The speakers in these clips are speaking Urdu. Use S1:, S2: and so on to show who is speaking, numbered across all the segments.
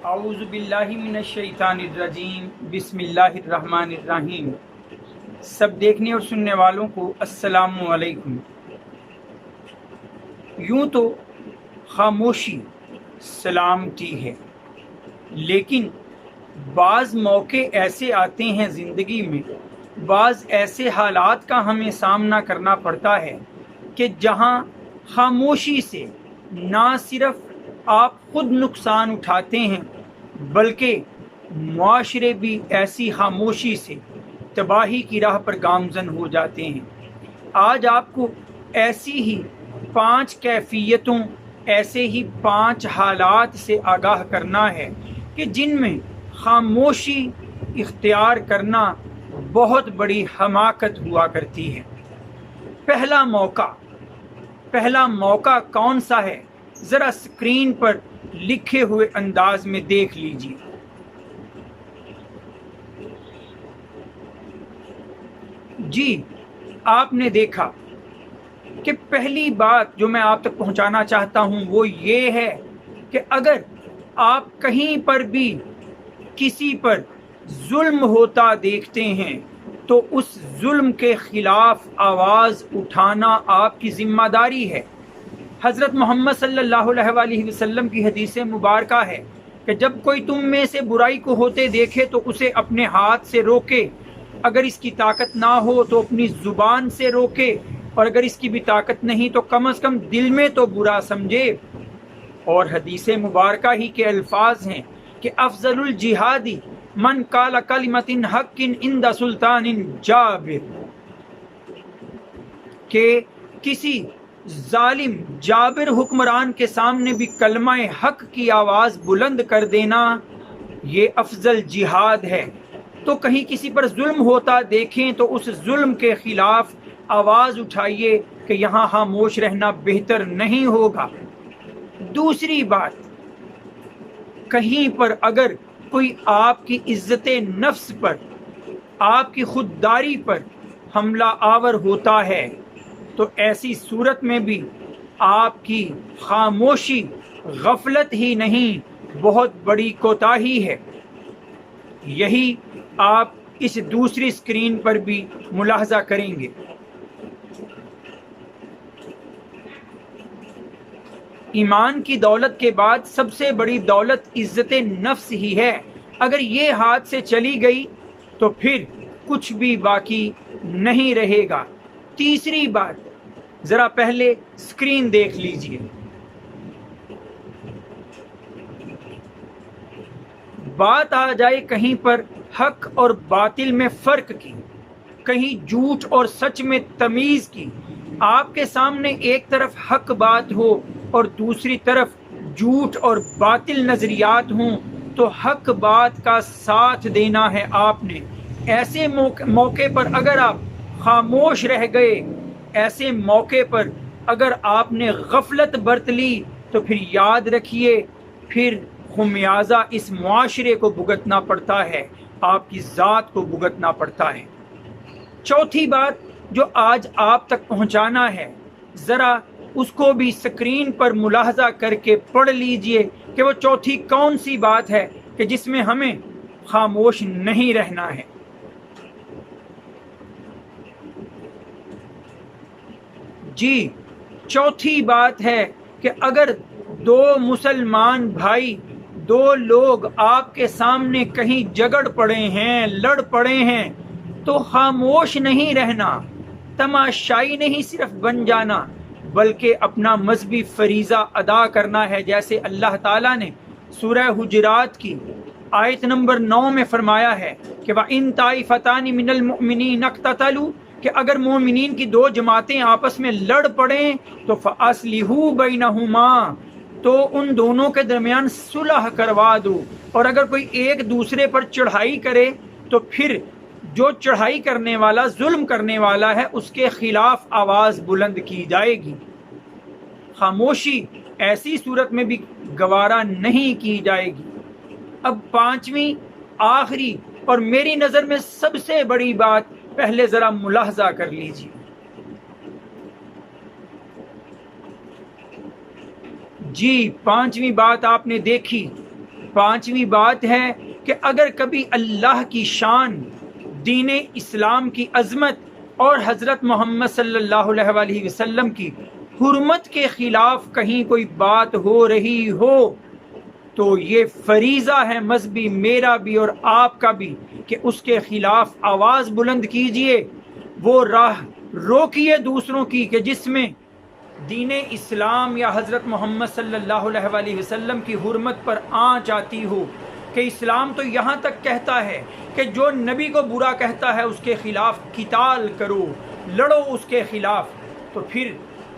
S1: اعوذ باللہ من الشیطان الرجیم، بسم اللہ الرحمن الرحیم۔ سب دیکھنے اور سننے والوں کو السلام علیکم۔ یوں تو خاموشی سلامتی ہے، لیکن بعض موقع ایسے آتے ہیں زندگی میں، بعض ایسے حالات کا ہمیں سامنا کرنا پڑتا ہے کہ جہاں خاموشی سے نہ صرف آپ خود نقصان اٹھاتے ہیں بلکہ معاشرے بھی ایسی خاموشی سے تباہی کی راہ پر گامزن ہو جاتے ہیں۔ آج آپ کو ایسی ہی 5 کیفیتوں، ایسے ہی 5 حالات سے آگاہ کرنا ہے کہ جن میں خاموشی اختیار کرنا بہت بڑی حماقت ہوا کرتی ہے۔ پہلا موقع کون سا ہے؟ ذرا اسکرین پر لکھے ہوئے انداز میں دیکھ لیجیے۔ جی، آپ نے دیکھا کہ پہلی بات جو میں آپ تک پہنچانا چاہتا ہوں وہ یہ ہے کہ اگر آپ کہیں پر بھی کسی پر ظلم ہوتا دیکھتے ہیں تو اس ظلم کے خلاف آواز اٹھانا آپ کی ذمہ داری ہے۔ حضرت محمد صلی اللہ علیہ وآلہ وسلم کی حدیث مبارکہ ہے کہ جب کوئی تم میں سے برائی کو ہوتے دیکھے تو اسے اپنے ہاتھ سے روکے، اگر اس کی طاقت نہ ہو تو اپنی زبان سے روکے، اور اگر اس کی بھی طاقت نہیں تو کم از کم دل میں تو برا سمجھے۔ اور حدیث مبارکہ ہی کے الفاظ ہیں کہ افضل الجہادی من قال کلمۃ حق عند سلطان جابر، کہ کسی ظالم جابر حکمران کے سامنے بھی کلمہ حق کی آواز بلند کر دینا یہ افضل جہاد ہے۔ تو کہیں کسی پر ظلم ہوتا دیکھیں تو اس ظلم کے خلاف آواز اٹھائیے کہ یہاں خاموش رہنا بہتر نہیں ہوگا۔ دوسری بات، کہیں پر اگر کوئی آپ کی عزت نفس پر، آپ کی خودداری پر حملہ آور ہوتا ہے تو ایسی صورت میں بھی آپ کی خاموشی غفلت ہی نہیں بہت بڑی کوتاہی ہے۔ یہی آپ اس دوسری اسکرین پر بھی ملاحظہ کریں گے۔ ایمان کی دولت کے بعد سب سے بڑی دولت عزت نفس ہی ہے۔ اگر یہ ہاتھ سے چلی گئی تو پھر کچھ بھی باقی نہیں رہے گا۔ تیسری بات، ذرا پہلے اسکرین دیکھ لیجئے۔ بات آ جائے کہیں پر حق اور باطل میں فرق کی، کہیں جھوٹ اور سچ میں تمیز کی، آپ کے سامنے ایک طرف حق بات ہو اور دوسری طرف جھوٹ اور باطل نظریات ہوں تو حق بات کا ساتھ دینا ہے آپ نے۔ ایسے موقع پر اگر آپ خاموش رہ گئے، ایسے موقع پر اگر آپ نے غفلت برت لی تو پھر یاد رکھیے، پھر خمیازہ اس معاشرے کو بھگتنا پڑتا ہے، آپ کی ذات کو بھگتنا پڑتا ہے۔ چوتھی بات جو آج آپ تک پہنچانا ہے، ذرا اس کو بھی سکرین پر ملاحظہ کر کے پڑھ لیجئے کہ وہ چوتھی کون سی بات ہے کہ جس میں ہمیں خاموش نہیں رہنا ہے۔ جی، چوتھی بات ہے کہ اگر 2 مسلمان بھائی، 2 لوگ آپ کے سامنے کہیں جھگڑ پڑے ہیں، لڑ پڑے ہیں تو خاموش نہیں رہنا، تماشائی نہیں صرف بن جانا بلکہ اپنا مذہبی فریضہ ادا کرنا ہے، جیسے اللہ تعالیٰ نے سورہ حجرات کی آیت نمبر 9 میں فرمایا ہے کہ وَإِن طَائِفَتَانِ مِنَ الْمُؤْمِنِينَ اقْتَتَلُوا، کہ اگر مومنین کی 2 جماعتیں آپس میں لڑ پڑیں تو فَأَصْلِحُوا بَيْنَهُمَا، تو ان دونوں کے درمیان صلح کروا دو، اور اگر کوئی ایک دوسرے پر چڑھائی کرے تو پھر جو چڑھائی کرنے والا، ظلم کرنے والا ہے، اس کے خلاف آواز بلند کی جائے گی۔ خاموشی ایسی صورت میں بھی گوارا نہیں کی جائے گی۔ اب 5ویں آخری اور میری نظر میں سب سے بڑی بات پہلے ذرا ملاحظہ کر لیجیے۔ جی، 5ویں بات آپ نے دیکھی 5ویں بات ہے کہ اگر کبھی اللہ کی شان، دین اسلام کی عظمت اور حضرت محمد صلی اللہ علیہ وآلہ وسلم کی حرمت کے خلاف کہیں کوئی بات ہو رہی ہو تو یہ فریضہ ہے مذہبی، میرا بھی اور آپ کا بھی، کہ اس کے خلاف آواز بلند کیجئے، وہ راہ روکیے دوسروں کی کہ جس میں دین اسلام یا حضرت محمد صلی اللہ علیہ وآلہ وسلم کی حرمت پر آنچ آتی ہو، کہ اسلام تو یہاں تک کہتا ہے کہ جو نبی کو برا کہتا ہے اس کے خلاف قتال کرو، لڑو اس کے خلاف. تو پھر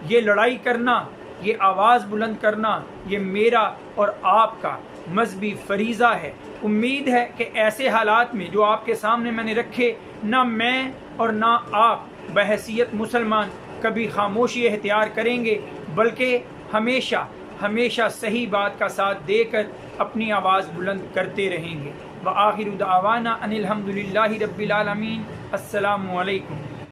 S1: یہ لڑائی کرنا، یہ آواز بلند کرنا، یہ میرا اور آپ کا مذہبی فریضہ ہے. امید ہے کہ ایسے حالات میں جو آپ کے سامنے میں نے رکھے، نہ میں اور نہ آپ بحیثیت مسلمان کبھی خاموشی اختیار کریں گے، بلکہ ہمیشہ ہمیشہ صحیح بات کا ساتھ دے کر اپنی آواز بلند کرتے رہیں گے. وآخر دعوانا ان الحمد للہ رب العالمین. السلام علیکم.